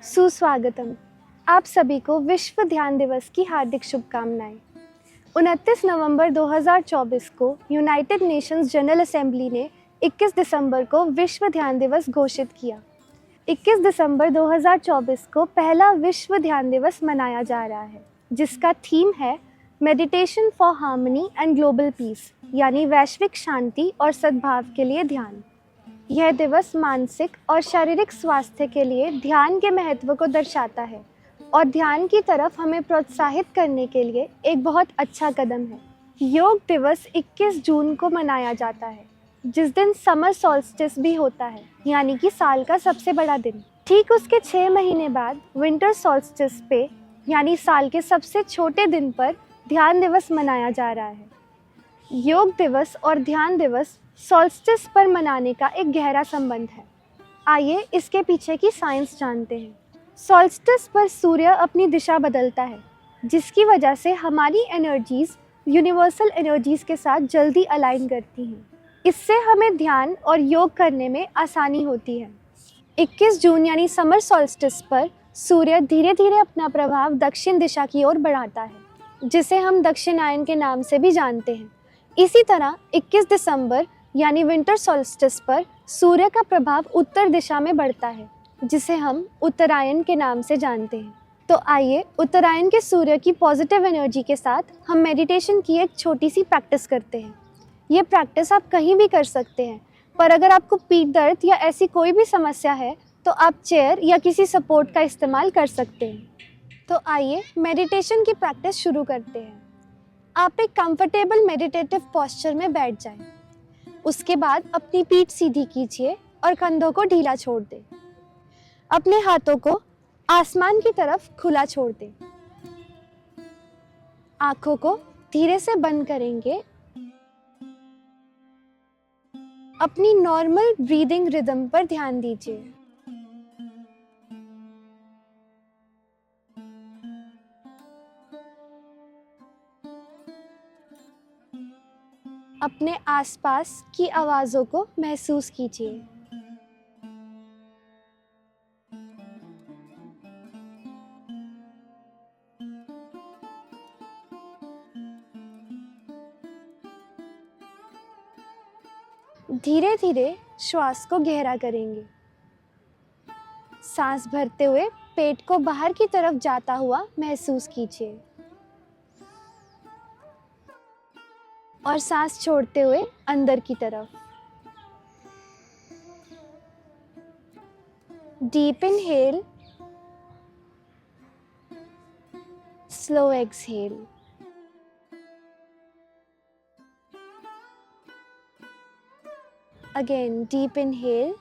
सुस्वागतम। आप सभी को विश्व ध्यान दिवस की हार्दिक शुभकामनाएं। 29 नवंबर 2024 को यूनाइटेड नेशंस जनरल असेंबली ने 21 दिसंबर को विश्व ध्यान दिवस घोषित किया। 21 दिसंबर 2024 को पहला विश्व ध्यान दिवस मनाया जा रहा है, जिसका थीम है meditation for harmony and global piece, यानी वैश्विक शांति और सद्भाव के लिए ध्यान। यह दिवस मानसिक और शारीरिक स्वास्थ्य के लिए ध्यान के महत्व को दर्शाता है और ध्यान की तरफ हमें प्रोत्साहित करने के लिए एक बहुत अच्छा कदम है। योग दिवस 21 जून को मनाया जाता है, जिस दिन समर सॉल्स्टिस भी होता है, यानी कि साल का सबसे बड़ा दिन। ठीक उसके 6 महीने बाद विंटर सॉल्स्टिस पे, यानी साल के सबसे छोटे दिन पर ध्यान दिवस मनाया जा रहा है। योग दिवस और ध्यान दिवस सॉल्स्टिस पर मनाने का एक गहरा संबंध है। आइए इसके पीछे की साइंस जानते हैं। सॉल्स्टिस पर सूर्य अपनी दिशा बदलता है, जिसकी वजह से हमारी एनर्जीज यूनिवर्सल एनर्जीज के साथ जल्दी अलाइन करती हैं। इससे हमें ध्यान और योग करने में आसानी होती है। 21 जून यानी समर सॉल्स्टिस पर सूर्य धीरे धीरे अपना प्रभाव दक्षिण दिशा की ओर बढ़ाता है, जिसे हम दक्षिणायन के नाम से भी जानते हैं। इसी तरह 21 दिसंबर यानी विंटर सॉल्स्टिस पर सूर्य का प्रभाव उत्तर दिशा में बढ़ता है, जिसे हम उत्तरायण के नाम से जानते हैं। तो आइए उत्तरायण के सूर्य की पॉजिटिव एनर्जी के साथ हम मेडिटेशन की एक छोटी सी प्रैक्टिस करते हैं। ये प्रैक्टिस आप कहीं भी कर सकते हैं, पर अगर आपको पीठ दर्द या ऐसी कोई भी समस्या है तो आप चेयर या किसी सपोर्ट का इस्तेमाल कर सकते हैं। तो आइए मेडिटेशन की प्रैक्टिस शुरू करते हैं। आप एक कंफर्टेबल मेडिटेटिव पोस्चर में बैठ जाएं। उसके बाद अपनी पीठ सीधी कीजिए और कंधों को ढीला छोड़ दें। अपने हाथों को आसमान की तरफ खुला छोड़ दें। आंखों को धीरे से बंद करेंगे। अपनी नॉर्मल ब्रीदिंग रिदम पर ध्यान दीजिए। अपने आसपास की आवाज़ों को महसूस कीजिए। धीरे धीरे श्वास को गहरा करेंगे। सांस भरते हुए पेट को बाहर की तरफ जाता हुआ महसूस कीजिए और सांस छोड़ते हुए अंदर की तरफ। Deep inhale, slow exhale. Again, deep inhale,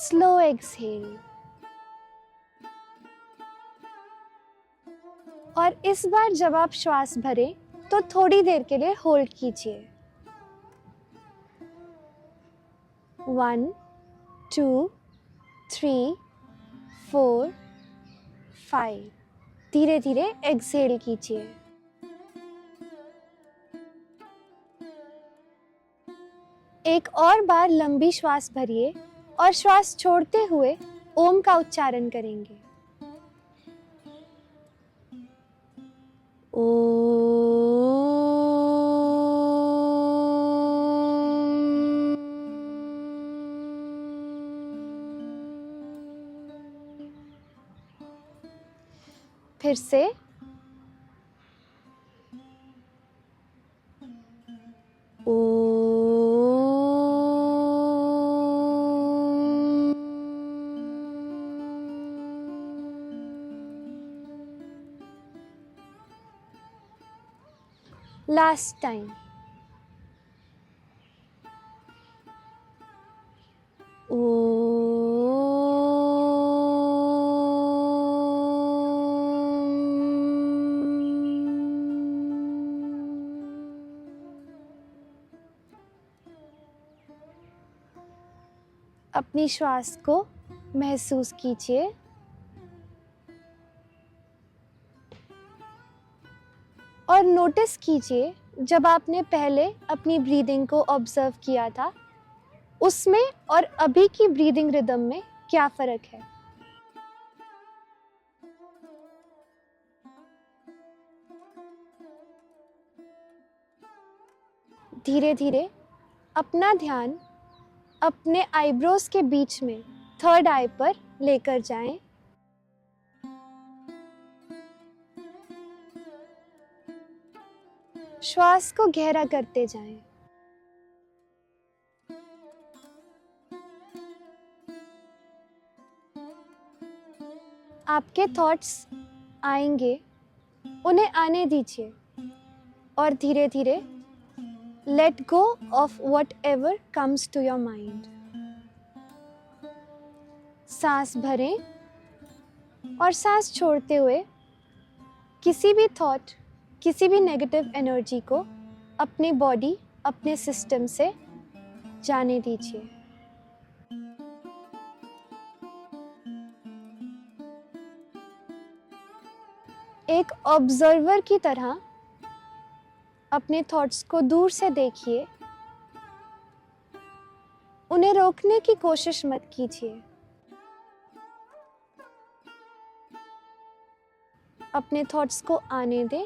slow exhale। और इस बार जब आप श्वास भरें तो थोड़ी देर के लिए होल्ड कीजिए। 1, 2, 3, 4, 5। धीरे धीरे एक्सहेल कीजिए। एक और बार लंबी श्वास भरिए और श्वास छोड़ते हुए ओम का उच्चारण करेंगे। फिर से लास्ट टाइम। अपनी श्वास को महसूस कीजिए और नोटिस कीजिए जब आपने पहले अपनी ब्रीदिंग को ऑब्जर्व किया था, उसमें और अभी की ब्रीदिंग रिदम में क्या फर्क है। धीरे धीरे अपना ध्यान अपने आईब्रोज के बीच में थर्ड आई पर लेकर जाएं। श्वास को गहरा करते जाएं। आपके थॉट्स आएंगे, उन्हें आने दीजिए और धीरे धीरे let go of whatever comes to your mind. सांस भरें और सांस छोड़ते हुए किसी भी थॉट, किसी भी नेगेटिव एनर्जी को अपनी बॉडी, अपने सिस्टम से जाने दीजिए। एक ऑब्जर्वर की तरह अपने थॉट्स को दूर से देखिए, उन्हें रोकने की कोशिश मत कीजिए। अपने थॉट्स को आने दें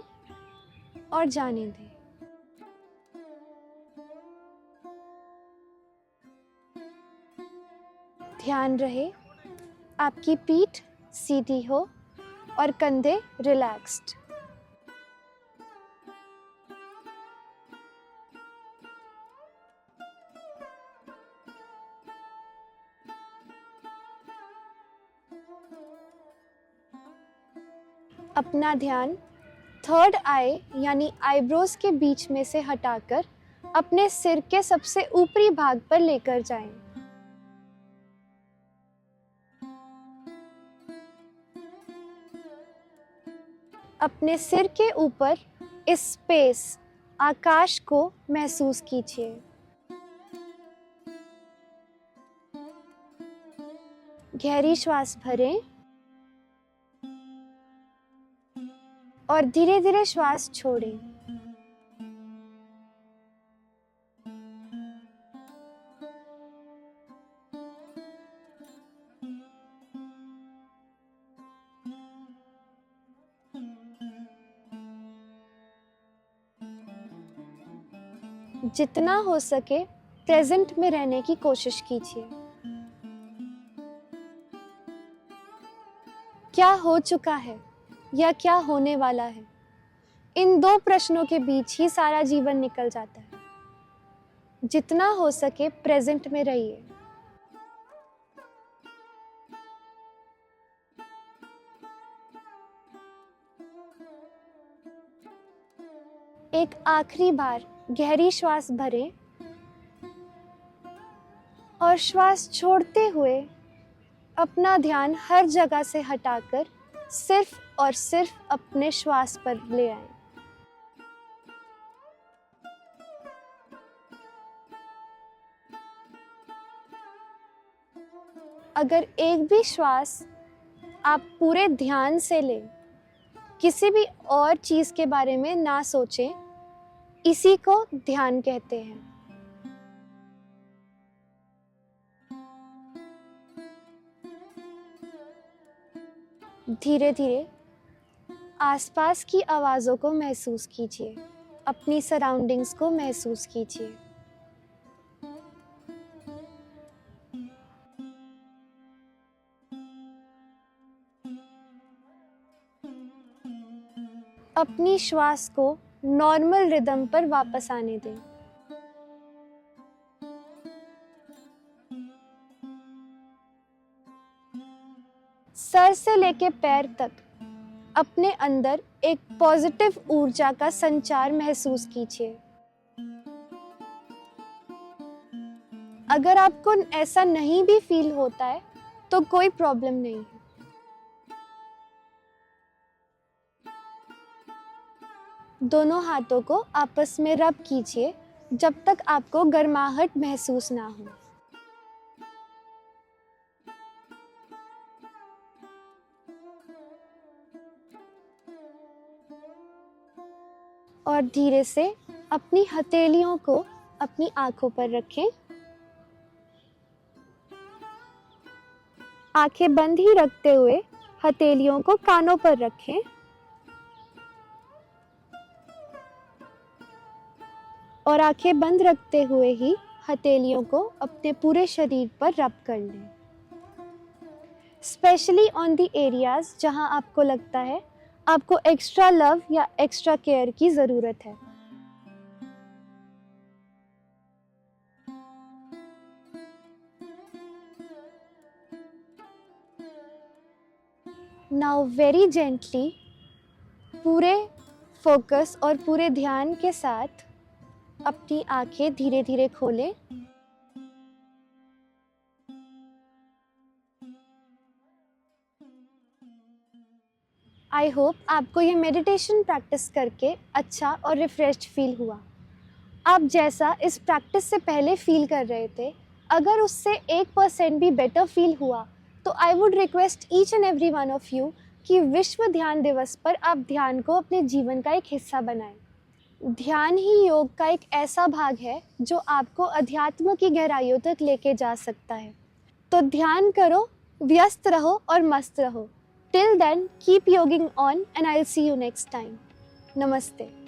और जाने दें। ध्यान रहे आपकी पीठ सीधी हो और कंधे रिलैक्स्ड। अपना ध्यान थर्ड आई यानी आईब्रोज के बीच में से हटाकर अपने सिर के सबसे ऊपरी भाग पर लेकर जाएं। अपने सिर के ऊपर इस स्पेस, आकाश को महसूस कीजिए। गहरी श्वास भरें और धीरे धीरे श्वास छोड़ें। जितना हो सके प्रेजेंट में रहने की कोशिश कीजिए। क्या हो चुका है या क्या होने वाला है, इन दो प्रश्नों के बीच ही सारा जीवन निकल जाता है। जितना हो सके प्रेजेंट में रहिए। एक आखिरी बार गहरी श्वास भरें और श्वास छोड़ते हुए अपना ध्यान हर जगह से हटाकर सिर्फ और सिर्फ अपने श्वास पर ले आएं। अगर एक भी श्वास आप पूरे ध्यान से लें, किसी भी और चीज के बारे में ना सोचें, इसी को ध्यान कहते हैं। धीरे धीरे आसपास की आवाज़ों को महसूस कीजिए, अपनी सराउंडिंग्स को महसूस कीजिए। अपनी श्वास को नॉर्मल रिदम पर वापस आने दें। सर से लेके पैर तक अपने अंदर एक पॉजिटिव ऊर्जा का संचार महसूस कीजिए। अगर आपको ऐसा नहीं भी फील होता है तो कोई प्रॉब्लम नहीं है। दोनों हाथों को आपस में रब कीजिए जब तक आपको गर्माहट महसूस ना हो। और धीरे से अपनी हथेलियों को अपनी आंखों पर रखें आंखें बंद ही रखते हुए हथेलियों को कानों पर रखें और आंखें बंद रखते हुए ही हथेलियों को अपने पूरे शरीर पर रब कर लें, स्पेशली ऑन द एरियाज जहां आपको लगता है आपको एक्स्ट्रा लव या एक्स्ट्रा केयर की ज़रूरत है। नाउ वेरी जेंटली पूरे फोकस और पूरे ध्यान के साथ अपनी आंखें धीरे धीरे खोलें। आई होप आपको ये मेडिटेशन प्रैक्टिस करके अच्छा और रिफ्रेश्ड फील हुआ। आप जैसा इस प्रैक्टिस से पहले फील कर रहे थे, अगर उससे 1% भी बेटर फील हुआ तो I would request each and every one of you कि विश्व ध्यान दिवस पर आप ध्यान को अपने जीवन का एक हिस्सा बनाएं। ध्यान ही योग का एक ऐसा भाग है जो आपको अध्यात्म की गहराइयों तक लेके जा सकता है। तो ध्यान करो, व्यस्त रहो और मस्त रहो। Till then, keep yogging on and I'll see you next time. Namaste.